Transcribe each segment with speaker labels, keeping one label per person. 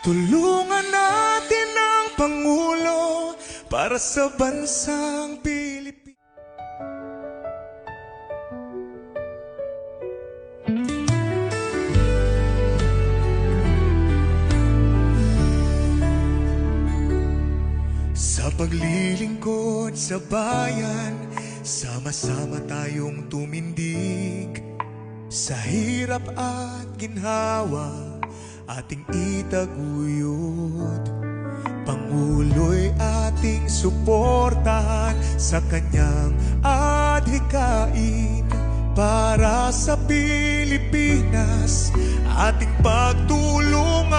Speaker 1: Tulungan natin ang Pangulo para sa bansang Pilipinas. Sa paglilingkod sa bayan, sama-sama tayong tumindig. Sa hirap at ginhawa, ating itaguyod. Pangulo'y ating suportahan sa kanyang adhikain. Para sa Pilipinas, ating pagtulungan.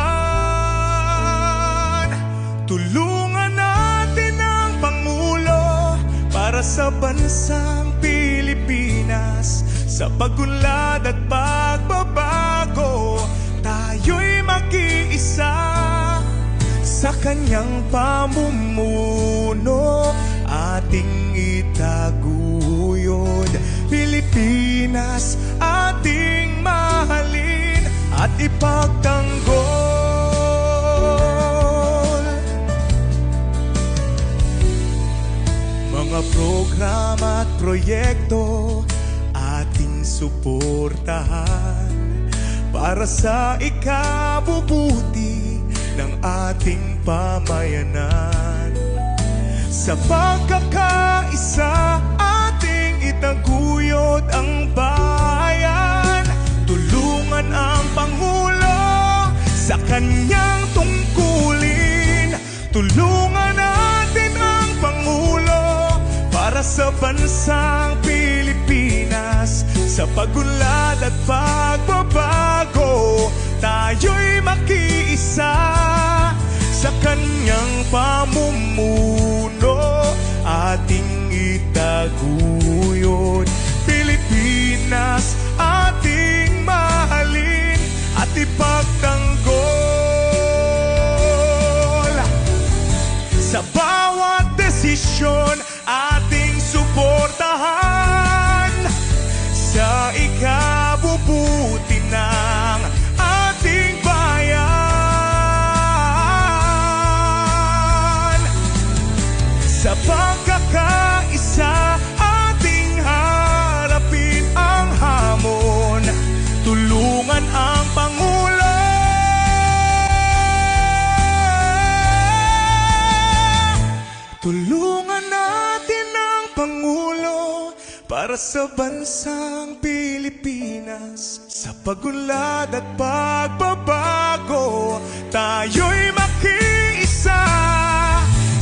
Speaker 1: Tulungan natin ang Pangulo para sa bansang Pilipinas. Sa pagunlad at pagbabago, tayo'y mag-iisa. Sa kanyang pamumuno, ating itaguyod. Pilipinas, ating mahalin at ipagtanggol. Mga programa at proyekto ating suportahan para sa ikabubuti ng ating pamayanan. Sa pagkakaisa, ating itaguyod ang bayan. Tulungan ang Pangulo sa kanyang tungkulin. Tulungan natin ang Pangulo para sa bansang Pilipinas. Sa pagunlad at pagbabago, tayo'y makiisa. Sa kanyang pamumuno, ating itaguyod. Pilipinas, ating mahalin at ipagtanggol. Sa bawat desisyon, ating suportahan. Sa ikabubuti ng ating bayan. Sa pagkakaisa, ating harapin ang hamon. Tulungan ang Pangulo. Tulungan natin ang Pangulo para sa bansang Pilipinas. Sa pagunlad at pagbabago, tayo'y makiisa.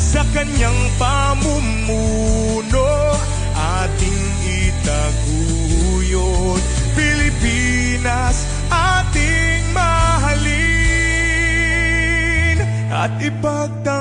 Speaker 1: Sa kanyang pamumuno, ating itaguyod. Pilipinas, ating mahalin at ipagtanggol.